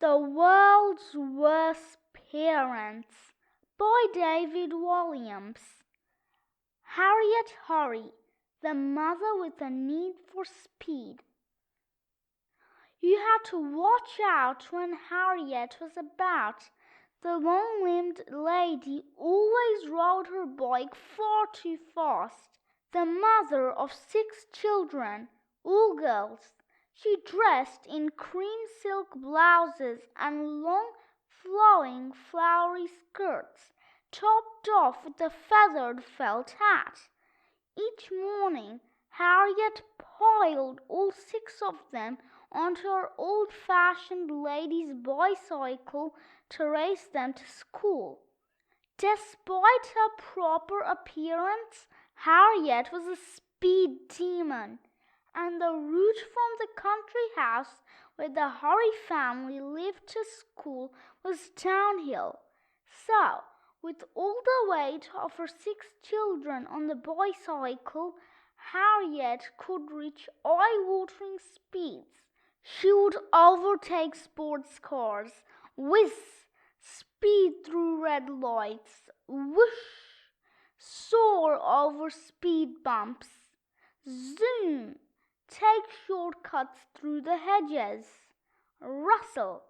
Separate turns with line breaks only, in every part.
The World's Worst Parents by David Walliams. Harriet Hurry, the mother with a need for speed. You had to watch out when Harriet was about. The long-limbed lady always rode her bike far too fast. The mother of 6 children, all girls, she dressed in cream silk blouses and long, flowing, flowery skirts, topped off with a feathered felt hat. Each morning, Harriet piled all 6 of them onto her old-fashioned lady's bicycle to race them to school. Despite her proper appearance, Harriet was a speed demon, and the route from the country house where the Hurry family lived to school was downhill. So, with all the weight of her 6 children on the bicycle, Harriet could reach eye-watering speeds. She would overtake sports cars, whiz, speed through red lights, whoosh, soar over speed bumps, zoom, take shortcuts through the hedges, rustle,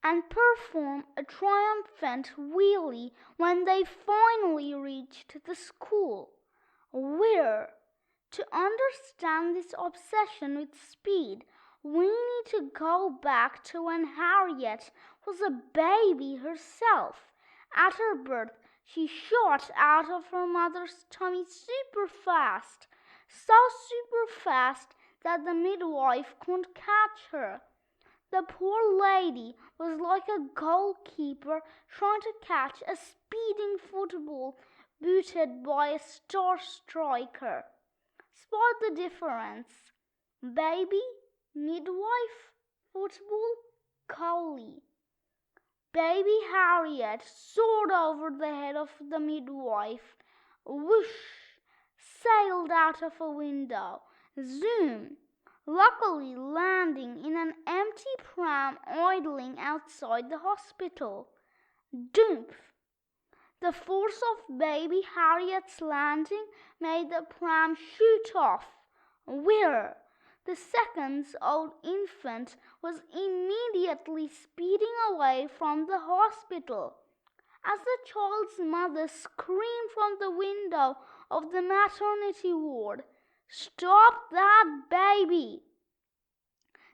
and perform a triumphant wheelie when they finally reached the school. Whir! To understand this obsession with speed, we need to go back to when Harriet was a baby herself. At her birth, she shot out of her mother's tummy super fast, so super fast that the midwife couldn't catch her. The poor lady was like a goalkeeper trying to catch a speeding football booted by a star striker. Spot the difference. Baby, midwife, football, goalie. Baby Harriet soared over the head of the midwife. Whoosh! Sailed out of a window. Zoom! Luckily landing in an empty pram idling outside the hospital. Doomph! The force of baby Harriet's landing made the pram shoot off. Whir! The seconds-old infant was immediately speeding away from the hospital. As the child's mother screamed from the window of the maternity ward, "Stop that baby!"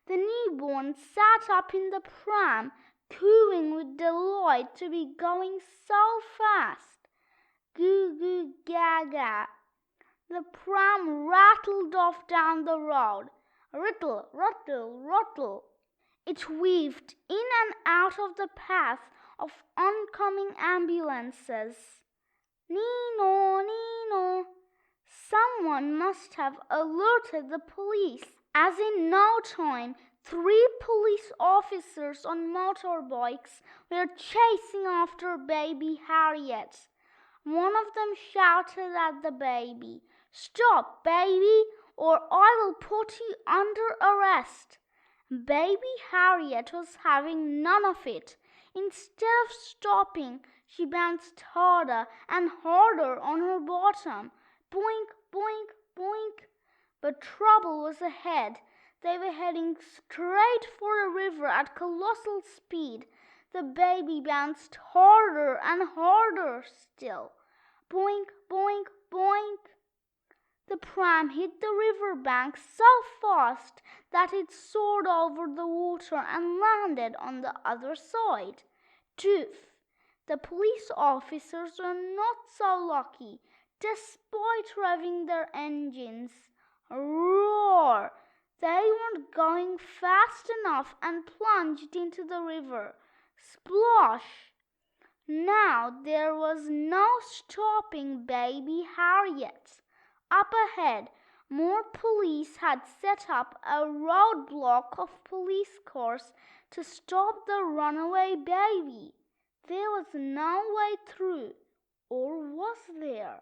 The newborn sat up in the pram, cooing with delight to be going so fast. Goo goo gaga. The pram rattled off down the road. Rittle, rattle, rattle. It weaved in and out of the path of oncoming ambulances. Nino, Nino. Someone must have alerted the police, as in no time 3 police officers on motorbikes were chasing after baby Harriet. One of them shouted at the baby, "Stop, baby, or I will put you under arrest." Baby Harriet was having none of it. Instead of stopping, she bounced harder and harder on her bottom. Boink, boink, boink. But trouble was ahead. They were heading straight for a river at colossal speed. The baby bounced harder and harder still. Boink, boink, boink. The pram hit the river bank so fast that it soared over the water and landed on the other side. Doof! The police officers were not so lucky, despite revving their engines. Roar! They weren't going fast enough and plunged into the river. Splosh! Now there was no stopping baby Harriet. Up ahead, more police had set up a roadblock of police cars to stop the runaway baby. There was no way through, or was there?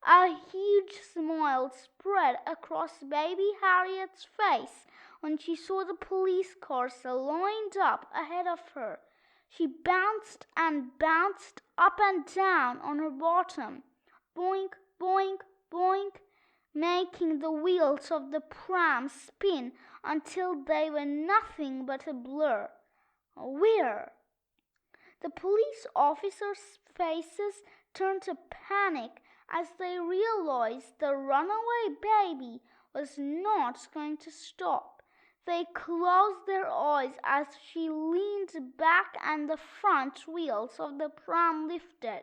A huge smile spread across baby Harriet's face when she saw the police cars lined up ahead of her. She bounced and bounced up and down on her bottom, boink, boink, boink, making the wheels of the pram spin until they were nothing but a blur. A whir! The police officers' faces turned to panic as they realized the runaway baby was not going to stop. They closed their eyes as she leaned back and the front wheels of the pram lifted.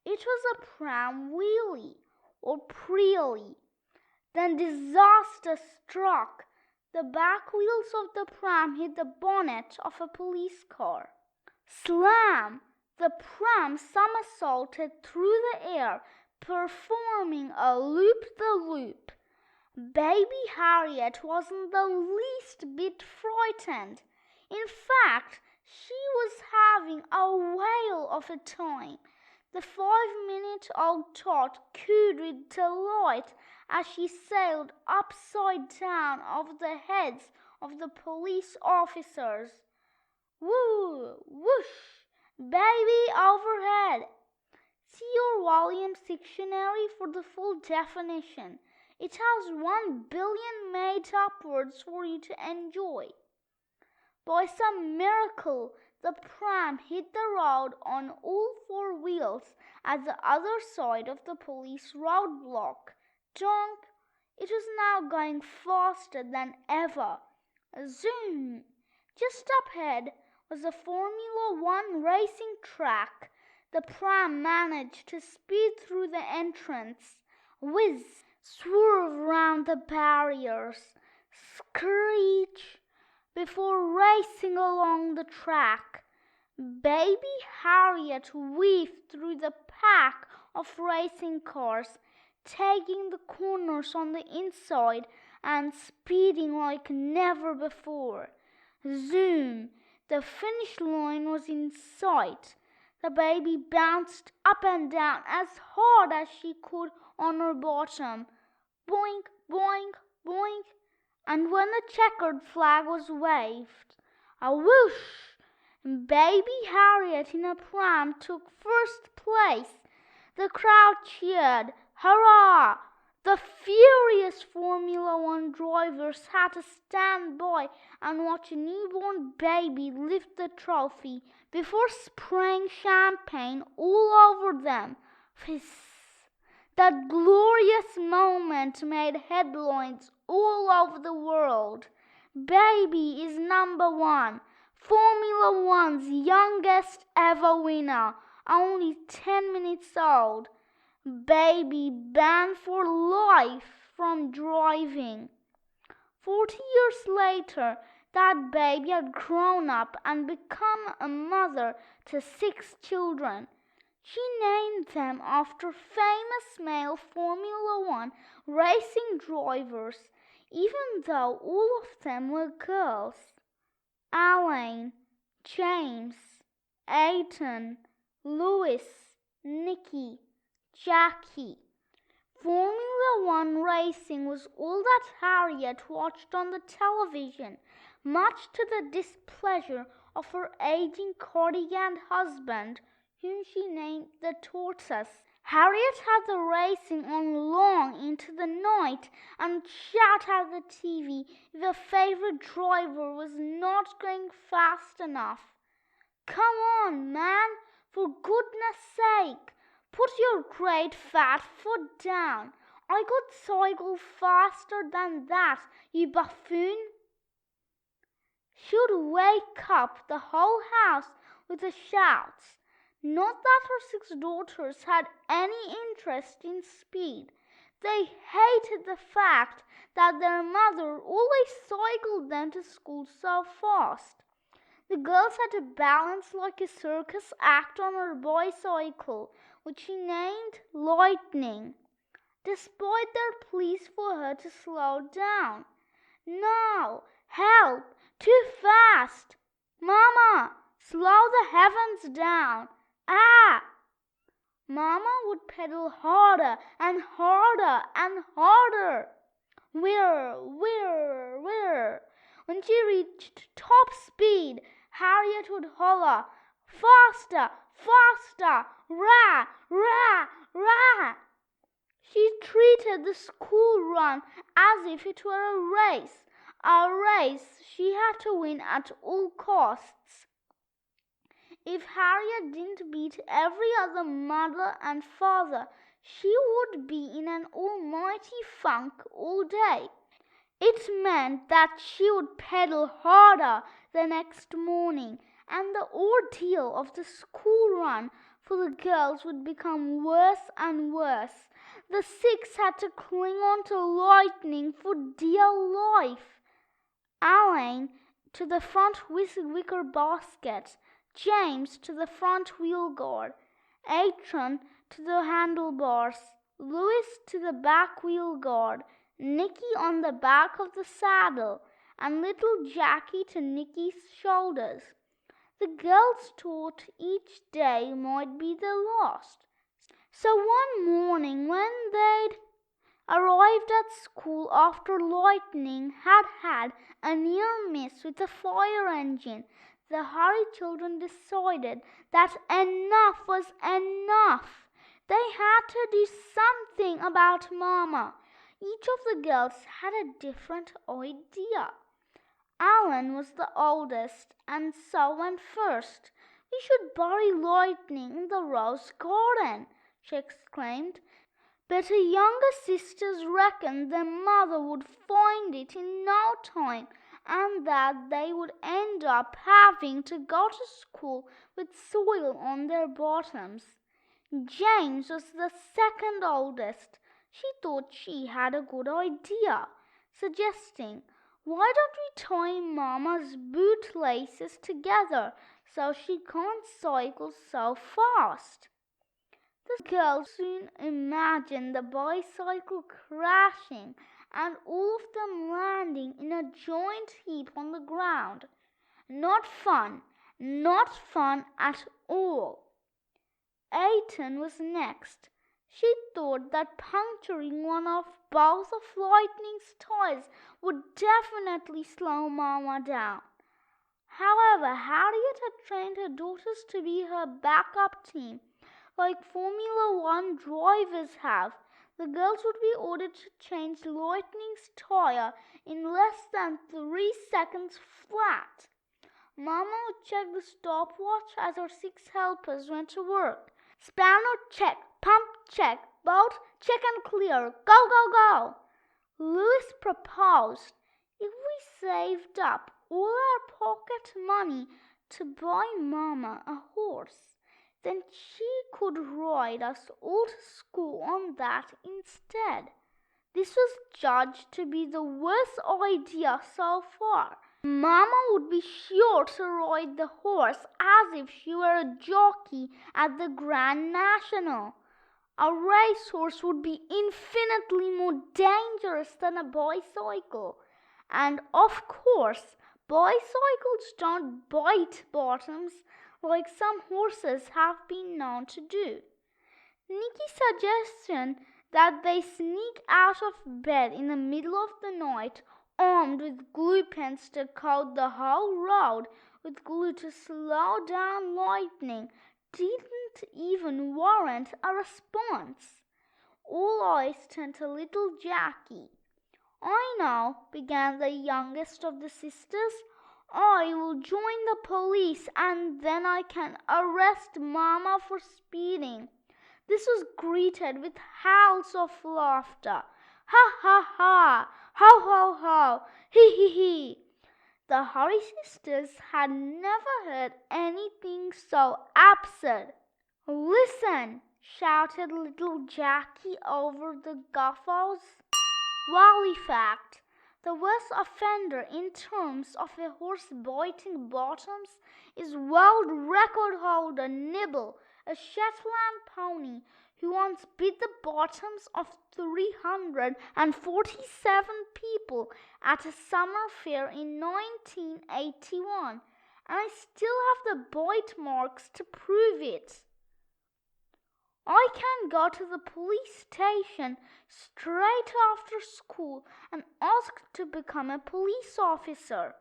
It was a pram wheelie, or preelie. Then disaster struck. The back wheels of the pram hit the bonnet of a police car. Slam! The pram somersaulted through the air, performing a loop-the-loop. Baby Harriet wasn't the least bit frightened. In fact, she was having a whale of a time. The 5-minute-old tot cooed with delight as she sailed upside down over the heads of the police officers. Woo! Whoosh! Baby overhead! See your Walliams dictionary for the full definition. It has 1 billion made-up words for you to enjoy. By some miracle, the pram hit the road on all 4 wheels at the other side of the police roadblock. Donk! It was now going faster than ever. Zoom! Just up ahead was a Formula One racing track. The pram managed to speed through the entrance. Whiz! Swerve round the barriers. Screech! Before racing along the track. Baby Harriet weaved through the pack of racing cars, taking the corners on the inside and speeding like never before. Zoom! The finish line was in sight. The baby bounced up and down as hard as she could on her bottom. Boink, boink, boink. And when the checkered flag was waved, a whoosh! Baby Harriet in a pram took first place. The crowd cheered. Hurrah! The furious Formula One drivers had to stand by and watch a newborn baby lift the trophy before spraying champagne all over them. Fizz! That glorious moment made headlines all over the world. Baby is #1, Formula One's youngest ever winner, only 10 minutes old. Baby banned for life from driving. 40 years later, that baby had grown up and become a mother to 6 children. She named them after famous male Formula One racing drivers, even though all of them were girls. Alain, James, Aidan, Louis, Nikki, Jackie. Formula One racing was all that Harriet watched on the television, much to the displeasure of her aging cardigan husband, whom she named the Tortoise. Harriet had the racing on long into the night and shouted at the TV if her favorite driver was not going fast enough. Come on, man, for goodness sake, put your great fat foot down. I could cycle faster than that, you buffoon. She'd wake up the whole house with the shouts. Not that her 6 daughters had any interest in speed. They hated the fact that their mother always cycled them to school so fast. The girls had to balance like a circus act on her bicycle, which she named Lightning, despite their pleas for her to slow down. No, help, too fast. Mama, slow the heavens down. Ah! Mama would pedal harder and harder and harder. Whir, whir, whir. When she reached top speed, Harriet would holler, "Faster, faster, rah, rah, rah." She treated the school run as if it were a race she had to win at all costs. If Harriet didn't beat every other mother and father, she would be in an almighty funk all day. It meant that she would pedal harder the next morning, and the ordeal of the school run for the girls would become worse and worse. The 6 had to cling on to Lightning for dear life. Elaine to the front wicker basket, James to the front wheel guard, Atron to the handlebars, Louis to the back wheel guard, Nicky on the back of the saddle, and little Jackie to Nicky's shoulders. The girls thought each day might be the last. So one morning when they'd arrived at school after Lightning had a near miss with a fire engine, the Hurry children decided that enough was enough. They had to do something about Mama. Each of the girls had a different idea. Alan was the oldest and so went first. "We should bury Lightning in the rose garden," she exclaimed. But her younger sisters reckoned their mother would find it in no time, and that they would end up having to go to school with soil on their bottoms. James was the second oldest. She thought she had a good idea, suggesting, "Why don't we tie Mama's bootlaces together so she can't cycle so fast?" The girls soon imagined the bicycle crashing and all of them landing in a giant heap on the ground. Not fun at all. Aiton was next. She thought that puncturing one of both of Lightning's tires would definitely slow Mama down. However, Harriet had trained her daughters to be her backup team, like Formula One drivers have. The girls would be ordered to change Lightning's tire in less than 3 seconds flat. Mama would check the stopwatch as her 6 helpers went to work. "Spanner check, pump check, bolt check and clear, go, go, go." Louis proposed, "If we saved up all our pocket money to buy Mama a horse, then she could ride us all to school on that instead." This was judged to be the worst idea so far. Mama would be sure to ride the horse as if she were a jockey at the Grand National. A racehorse would be infinitely more dangerous than a bicycle. And of course, bicycles don't bite bottoms like some horses have been known to do. Nicky's suggestion that they sneak out of bed in the middle of the night, armed with glue pens to coat the whole road with glue to slow down Lightning, didn't even warrant a response. All eyes turned to little Jackie. "I know," began the youngest of the sisters. "I will join the police and then I can arrest Mama for speeding." This was greeted with howls of laughter. "Ha, ha, ha! Ho, ho, ho! He, he, he!" The Hurry sisters had never heard anything so absurd. "Listen!" shouted little Jackie over the guffaws. Wally fact: the worst offender in terms of a horse biting bottoms is world record holder Nibble, a Shetland pony who once bit the bottoms of 347 people at a summer fair in 1981, and I still have the bite marks to prove it. I can go to the police station straight after school and ask to become a police officer."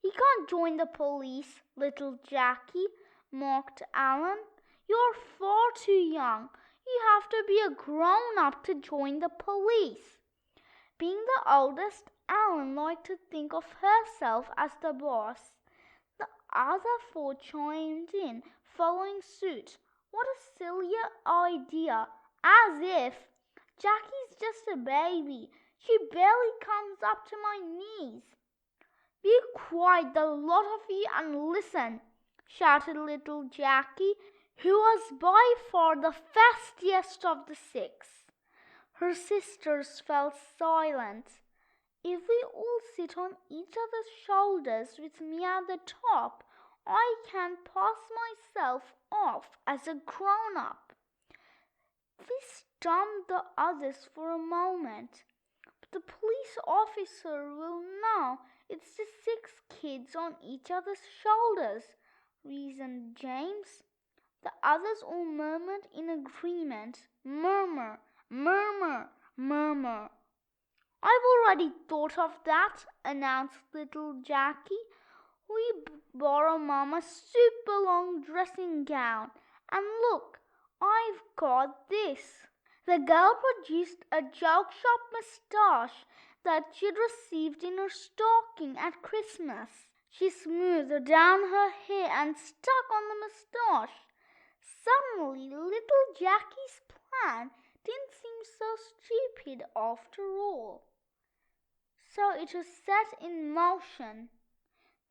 "You can't join the police, little Jackie," mocked Alan. "You're far too young. You have to be a grown-up to join the police." Being the oldest, Alan liked to think of herself as the boss. The other four chimed in, following suit. "What a silly idea! As if! Jackie's just a baby. She barely comes up to my knees." "Be quiet, the lot of you, and listen," shouted little Jackie, who was by far the fastest of the six. Her sisters fell silent. "If we all sit on each other's shoulders with me at the top, I can pass myself off as a grown-up." This stumped the others for a moment. "But the police officer will know it's the 6 kids on each other's shoulders," reasoned James. The others all murmured in agreement. Murmur, murmur, murmur. "I've already thought of that," announced little Jackie. "We borrow Mama's super long dressing gown. And look, I've got this." The girl produced a joke shop moustache that she'd received in her stocking at Christmas. She smoothed down her hair and stuck on the moustache. Suddenly, little Jackie's plan didn't seem so stupid after all. So it was set in motion.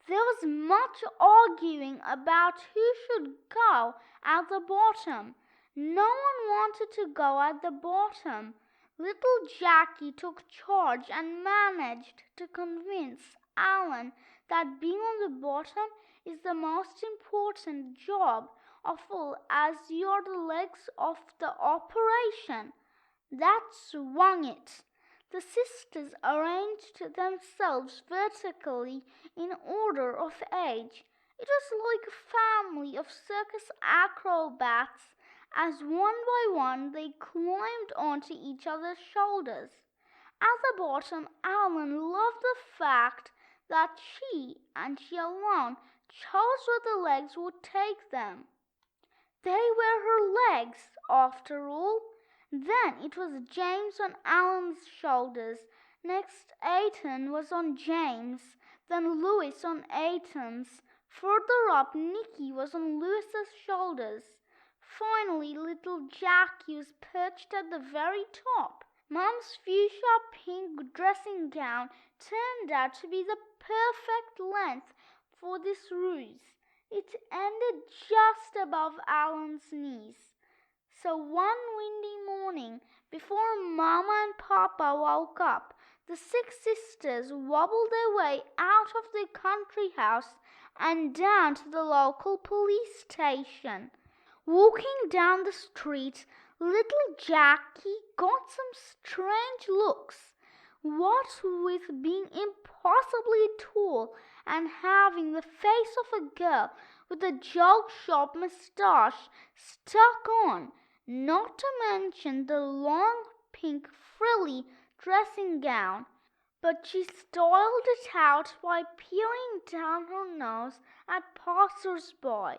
There was much arguing about who should go at the bottom. No one wanted to go at the bottom. Little Jackie took charge and managed to convince Alan that being on the bottom is the most important job of all, as you're the legs of the operation. That swung it. The sisters arranged themselves vertically in order of age. It was like a family of circus acrobats, as one by one they climbed onto each other's shoulders. At the bottom, Alan loved the fact that she, and she alone, chose where the legs would take them. They were her legs, after all. Then it was James on Alan's shoulders. Next, Ethan was on James. Then Louis on Ethan's. Further up, Nicky was on Louis's shoulders. Finally, little Jackie was perched at the very top. Mum's fuchsia pink dressing gown turned out to be the perfect length for this ruse. It ended just above Alan's knees. So one windy morning, before Mama and Papa woke up, the 6 sisters wobbled their way out of the country house and down to the local police station. Walking down the street, little Jackie got some strange looks. What with being impossibly tall and having the face of a girl with a joke shop moustache stuck on, not to mention the long pink frilly dressing gown. But she styled it out by peering down her nose at passers-by.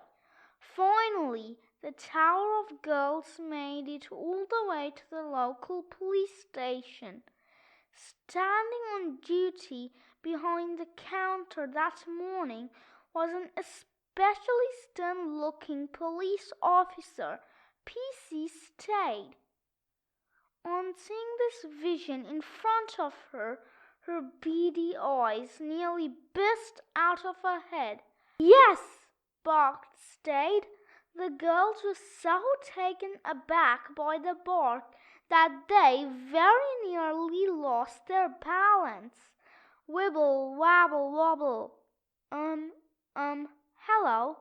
Finally, the tower of girls made it all the way to the local police station. Standing on duty behind the counter that morning was an especially stern-looking police officer, P.C. Stade. On seeing this vision in front of her, her beady eyes nearly burst out of her head. "Yes!" barked Stade. The girls were so taken aback by the bark that they very nearly lost their balance. Wibble, wabble, wobble. Hello,"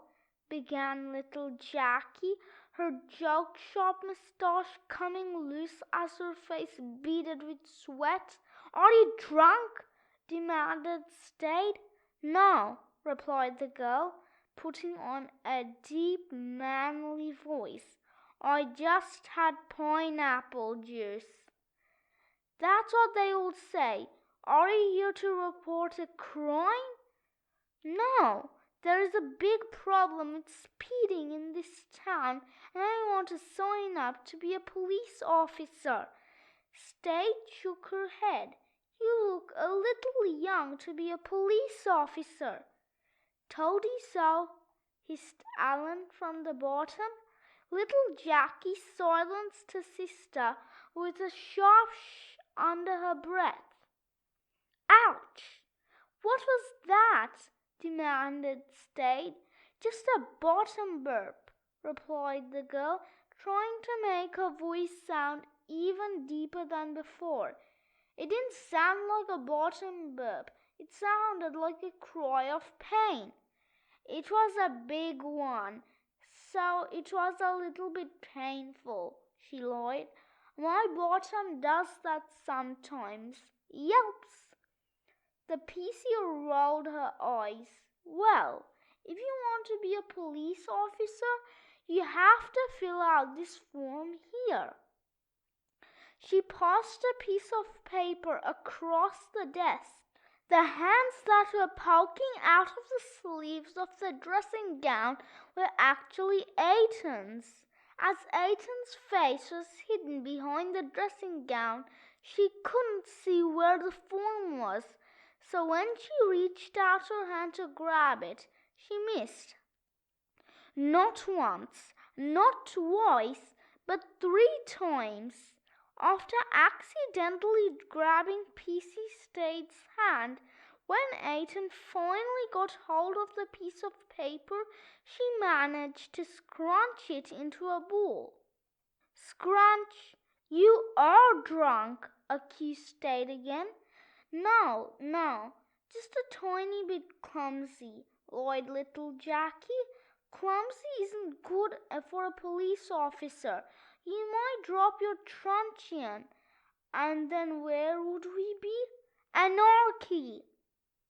began little Jackie, her joke shop moustache coming loose as her face beaded with sweat. "Are you drunk?" demanded Stade. "No," replied the girl, putting on a deep, manly voice. I just had pineapple juice." "That's what they all say. Are you here to report a crime?" "No, there is a big problem with speeding in this town, and I want to sign up to be a police officer." State shook her head. "You look a little young to be a police officer." "Toady so," hissed Alan from the bottom. Little Jackie silenced her sister with a sharp shh under her breath. "Ouch! What was that?" demanded Stade. "Just a bottom burp," replied the girl, trying to make her voice sound even deeper than before. It didn't sound like a bottom burp. It sounded like a cry of pain. "It was a big one, so it was a little bit painful," she lied. "My bottom does that sometimes. Yelps." The PC rolled her eyes. "Well, if you want to be a police officer, you have to fill out this form here." She passed a piece of paper across the desk. The hands that were poking out of the sleeves of the dressing gown were actually Aiton's. As Aiton's face was hidden behind the dressing gown, she couldn't see where the form was, so when she reached out her hand to grab it, she missed. Not once, not twice, but 3 times. After accidentally grabbing PC Stade's hand, when Aiton finally got hold of the piece of paper, she managed to scrunch it into a ball. "Scrunch, you are drunk," accused Stade again. No, just a tiny bit clumsy," lied little Jackie. "Clumsy isn't good for a police officer. You might drop your truncheon, and then where would we be? Anarchy."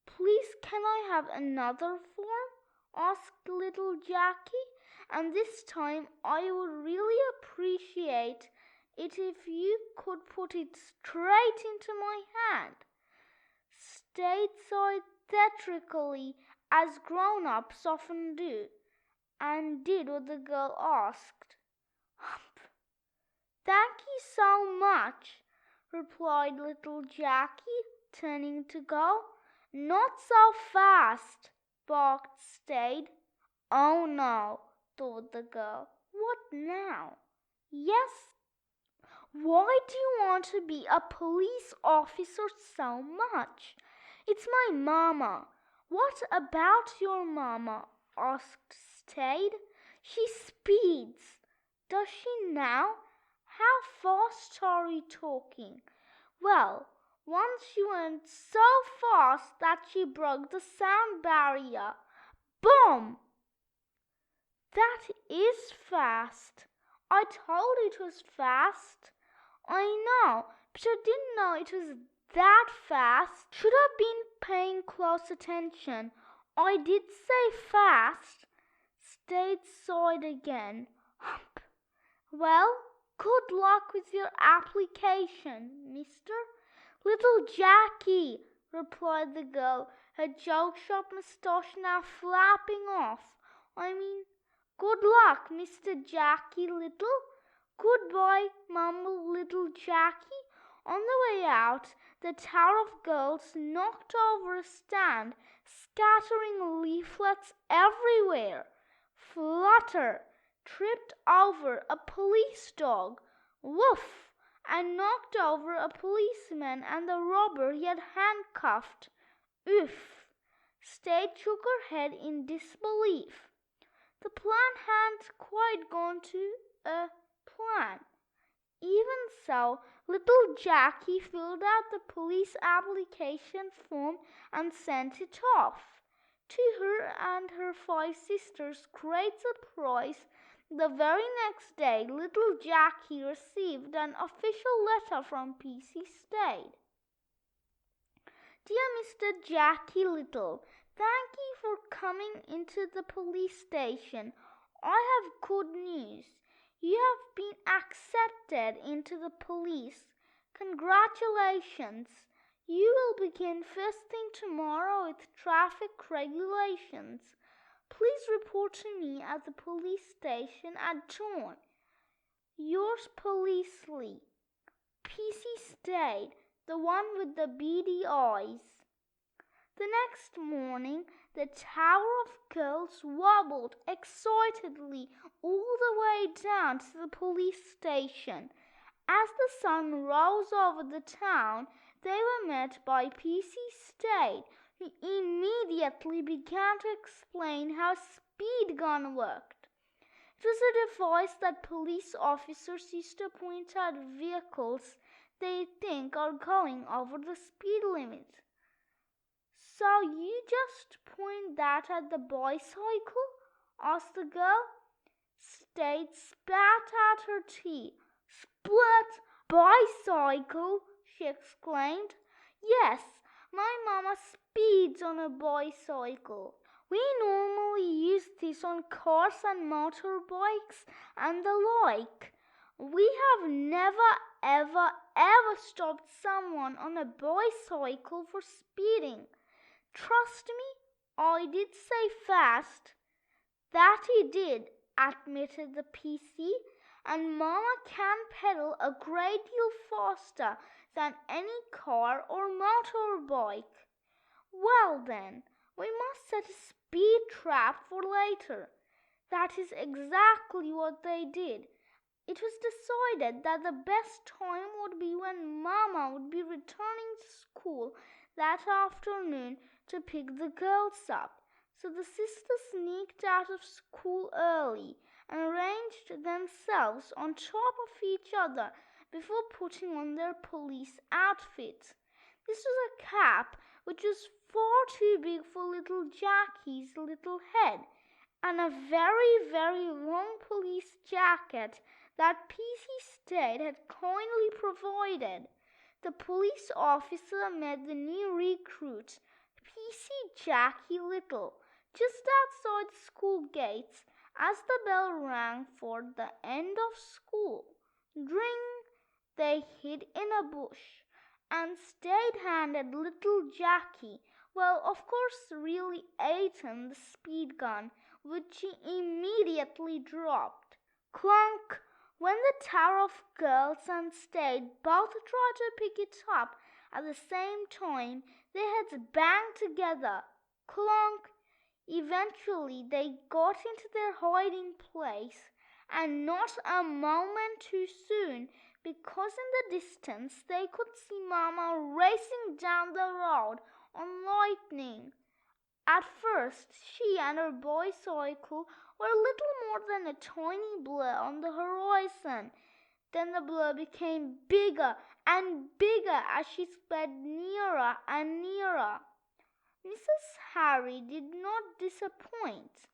"Please, can I have another form?" asked little Jackie. "And this time I would really appreciate it if you could put it straight into my hand." Stade sighed theatrically, as grown-ups often do, and did what the girl asked. "Hump! Thank you so much," replied little Jackie, turning to go. "Not so fast," barked Stade. "Oh no," thought the girl. "What now?" "Yes, why do you want to be a police officer so much?" "It's my mama." "What about your mama?" asked Stade. "She speeds." "Does she now? How fast are you talking?" "Well, once she went so fast that she broke the sound barrier. Boom!" "That is fast." "I told you it was fast." "I know, but I didn't know it was that fast. Should have been paying close attention. I did say fast." Stade sighed again. "Hump. Well, good luck with your application, mister." "Little Jackie," replied the girl, her joke-shop moustache now flapping off. Good luck, Mr. Jackie Little." "Goodbye," mumbled little Jackie. On the way out, the tower of girls knocked over a stand, scattering leaflets everywhere. Flutter tripped over a police dog, woof, and knocked over a policeman and the robber he had handcuffed. Oof! Stade shook her head in disbelief. The plan hadn't quite gone to plan. Even so, little Jackie filled out the police application form and sent it off. To her and her 5 sisters' great surprise, the very next day little Jackie received an official letter from PC Stade. "Dear Mr. Jackie Little, thank you for coming into the police station. I have good news. You have been accepted into the police. Congratulations. You will begin first thing tomorrow with traffic regulations. Please report to me at the police station at dawn. Yours policely, PC Stade, the one with the beady eyes. The next morning, the Tower of Girls wobbled excitedly all the way down to the police station. As the sun rose over the town, they were met by PC Stade, who immediately began to explain how speed gun worked. It was a device that police officers used to point at vehicles they think are going over the speed limit. So you just point that at the bicycle? Asked the girl. Stade spat out her tea. Split bicycle, she exclaimed. Yes, my mama speeds on a bicycle. We normally use this on cars and motorbikes and the like. We have never, ever, ever stopped someone on a bicycle for speeding. Trust me, I did say fast. That he did, admitted the PC, and Mama can pedal a great deal faster than any car or motorbike. Well then, we must set a speed trap for later. That is exactly what they did. It was decided that the best time would be when Mama would be returning to school that afternoon to pick the girls up. So the sisters sneaked out of school early and arranged themselves on top of each other before putting on their police outfits. This was a cap which was far too big for little Jackie's little head, and a very, very long police jacket that PC Stade had kindly provided. The police officer met the new recruit, PC Jackie Little, just outside the school gates as the bell rang for the end of school. Dring! They hid in a bush, and Stade handed little Jackie, well, of course, really eigth, the speed gun, which she immediately dropped. Clunk! When the Tower of Girls and Stade both tried to pick it up at the same time, their heads banged together. Clunk! Eventually they got into their hiding place, and not a moment too soon, because in the distance they could see Mama racing down the road on lightning. At first, she and her bicycle were little more than a tiny blur on the horizon. Then the blur became bigger and bigger as she sped nearer and nearer. Mrs. Harry did not disappoint.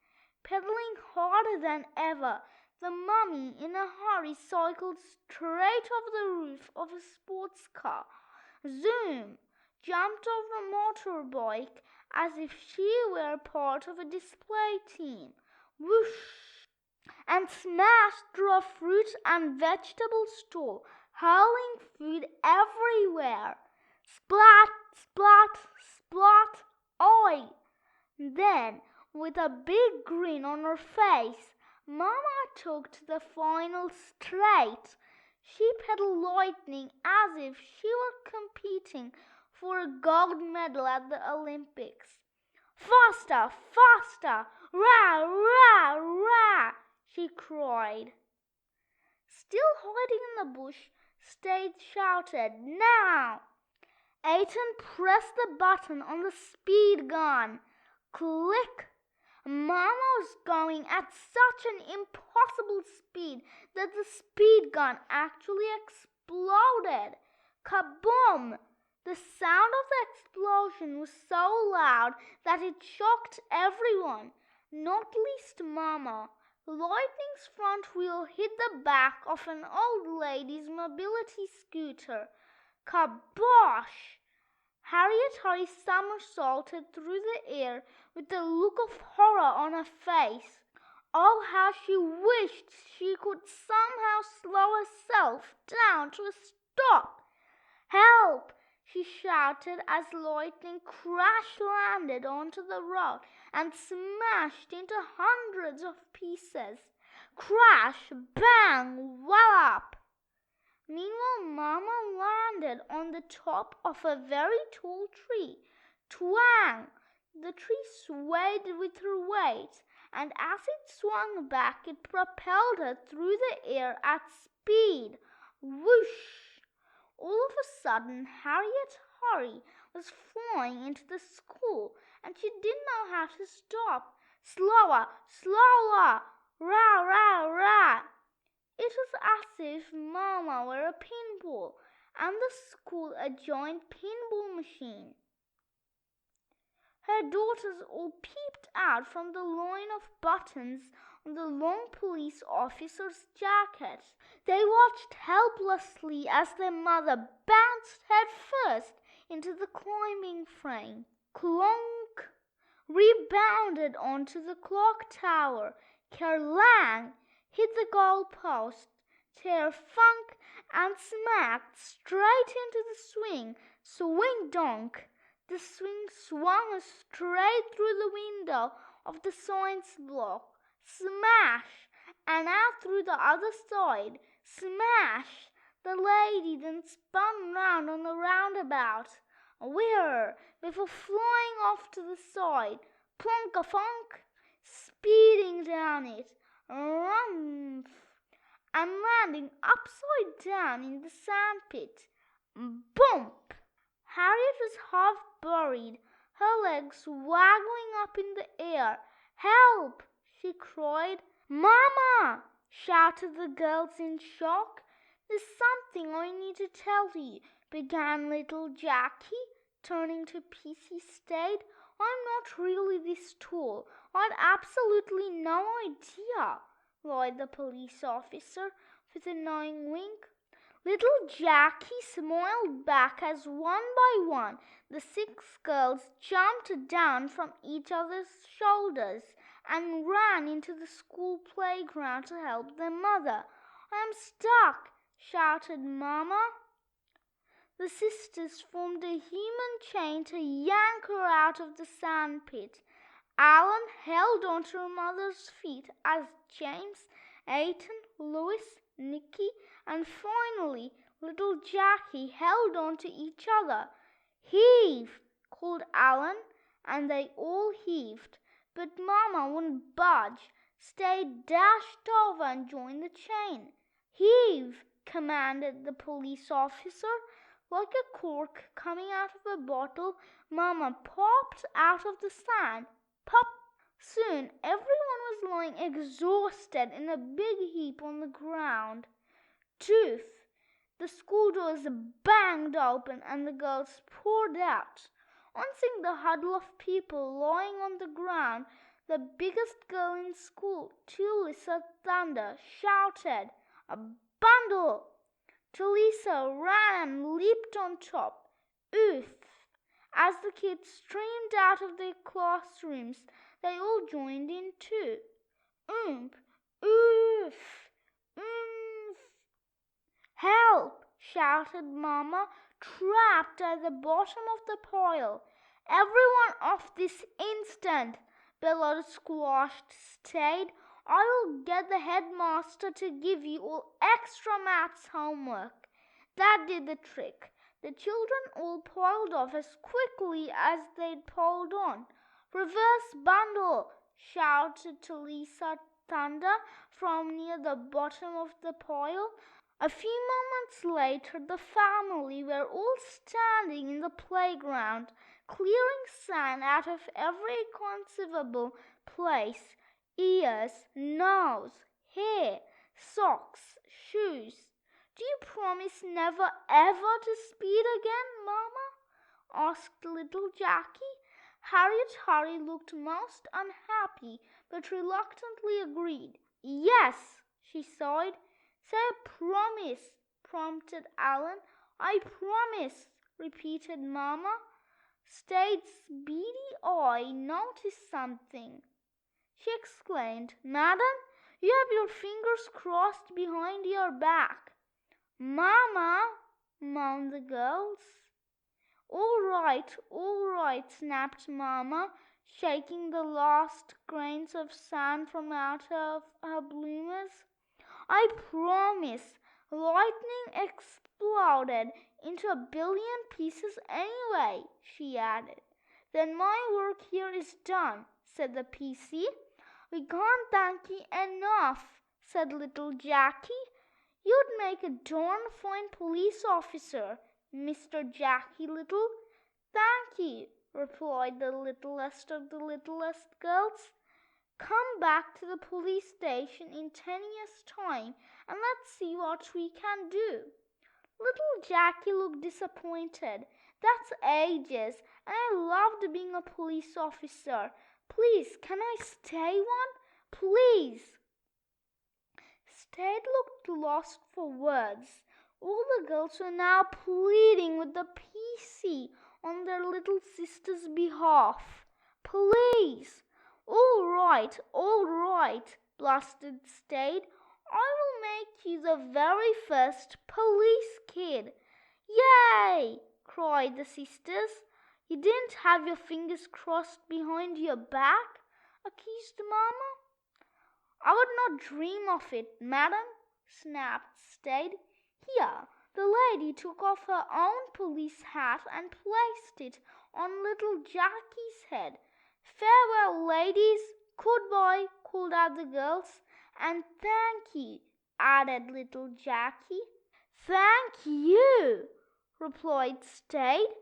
Pedaling harder than ever, the mummy in a hurry cycled straight over the roof of a sports car. Zoom! Jumped over a motorbike as if she were part of a display team. Whoosh! And smashed through a fruit and vegetable stall, hurling food everywhere. Splat, splat, splat, oi! Then, with a big grin on her face, Mama took to the final straight. She pedaled lightning as if she were competing for a gold medal at the Olympics. Faster, faster! Rah, rah, rah! She cried. Still hiding in the bush, Stade shouted, Now! Eighton pressed the button on the speed gun. Click! Mama was going at such an impossible speed that the speed gun actually exploded. Kaboom! The sound of the explosion was so loud that it shocked everyone, not least Mama. Lightning's front wheel hit the back of an old lady's mobility scooter. Kabosh! Harriet Hurry somersaulted through the air with a look of horror on her face. Oh, how she wished she could somehow slow herself down to a stop. "Help!" she shouted as lightning crash-landed onto the road and smashed into hundreds of pieces. Crash, bang, wallop! Meanwhile, Mama landed on the top of a very tall tree. Twang! The tree swayed with her weight, and as it swung back, it propelled her through the air at speed. Whoosh! All of a sudden, Harriet Hurry was flying into the school, and she didn't know how to stop. Slower, slower! Rah, rah, rah! It was as if Mama were a pinball, and the school a giant pinball machine. Her daughters all peeped out from the line of buttons on the long police officer's jacket. They watched helplessly as their mother bounced headfirst into the climbing frame. Clonk! Rebounded onto the clock tower. Kerlang! Hit the goalpost. Tear-funk! And smacked straight into the swing. Swing-donk! The swing swung straight through the window of the science block. Smash! And out through the other side. Smash! The lady then spun round on the roundabout. Whirr! Before flying off to the side. Plonk-a-fonk! Speeding down it. Rumph! And landing upside down in the sandpit. Bump! Harriet was half buried, her legs waggling up in the air. "Help!" she cried. "Mama!" shouted the girls in shock. "There's something I need to tell you," began little Jackie, turning to PC State. "I'm not really this tall. I'd absolutely no idea," lied the police officer with a knowing wink. Little Jackie smiled back as one by one the 6 girls jumped down from each other's shoulders and ran into the school playground to help their mother. "I'm stuck!" shouted Mama. The sisters formed a human chain to yank her out of the sandpit. Alan held onto her mother's feet as James, Aiton, Louis, Nicky, and finally little Jackie held on to each other. "Heave!" called Alan, and they all heaved. But Mama wouldn't budge. Stayed dashed over and joined the chain. "Heave!" commanded the police officer. Like a cork coming out of a bottle, Mama popped out of the sand. Pop! Soon everyone was lying exhausted in a big heap on the ground. Tooth! The school doors banged open and the girls poured out. On seeing the huddle of people lying on the ground, the biggest girl in school, Tulissa Thunder, shouted, "A bundle!" Tulissa ran and leaped on top. Oof! As the kids streamed out of their classrooms, they all joined in too. Oomp! Oof! Oomph! "Help!" shouted Mama, trapped at the bottom of the pile. "Everyone off this instant!" bellowed Squashed Stayed. "I will get the headmaster to give you all extra maths homework." That did the trick. The children all piled off as quickly as they'd piled on. "Reverse bundle!" shouted Tulissa Thunder from near the bottom of the pile. A few moments later, the family were all standing in the playground, clearing sand out of every conceivable place. Ears, nose, hair, socks, shoes. "Do you promise never ever to speed again, Mama?" asked little Jackie. Harriet Hurry looked most unhappy, but reluctantly agreed. "Yes," she sighed. "Say a promise," prompted Alan. "I promise," repeated Mama. State's beady eye noticed something. she exclaimed. "Madam, you have your fingers crossed behind your back." "Mama," moaned the girls. All right," snapped Mama, shaking the last grains of sand from out of her bloomers. "I promise." Lightning exploded into a billion pieces anyway, she added. "Then my work here is done," said the PC. "We can't thank you enough," said little Jackie. "You'd make a darn fine police officer, Mr. Jackie Little." "Thank you," replied the littlest of the littlest girls. "Come back to the police station in 10 years' time and let's see what we can do." Little Jackie looked disappointed. "That's ages, and I loved being a police officer. Please, can I stay one? Please." Stade looked lost for words. All the girls were now pleading with the PC on their little sister's behalf. "Please." All right," blustered Stade. "I will make you the very first police kid." "Yay!" cried the sisters. "You didn't have your fingers crossed behind your back?" accused Mama. "I would not dream of it, madam," snapped Stade. Here, the lady took off her own police hat and placed it on little Jackie's head. "Farewell, ladies." "Goodbye," called out the girls. "And thank you," added little Jackie. "Thank you," replied Stade,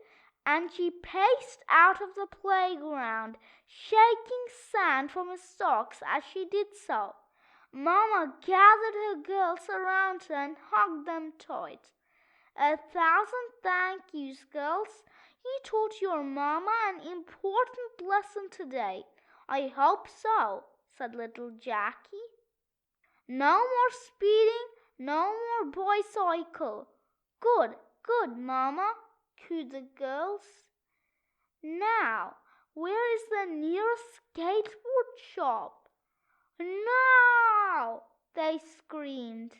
and she paced out of the playground, shaking sand from her socks as she did so. Mama gathered her girls around her and hugged them tight. "1,000 thank yous, girls. You taught your mama an important lesson today." "I hope so," said little Jackie. "No more speeding, no more bicycle." Good, Mama," cooed the girls. "Now, where is the nearest skateboard shop?" "No!" they screamed.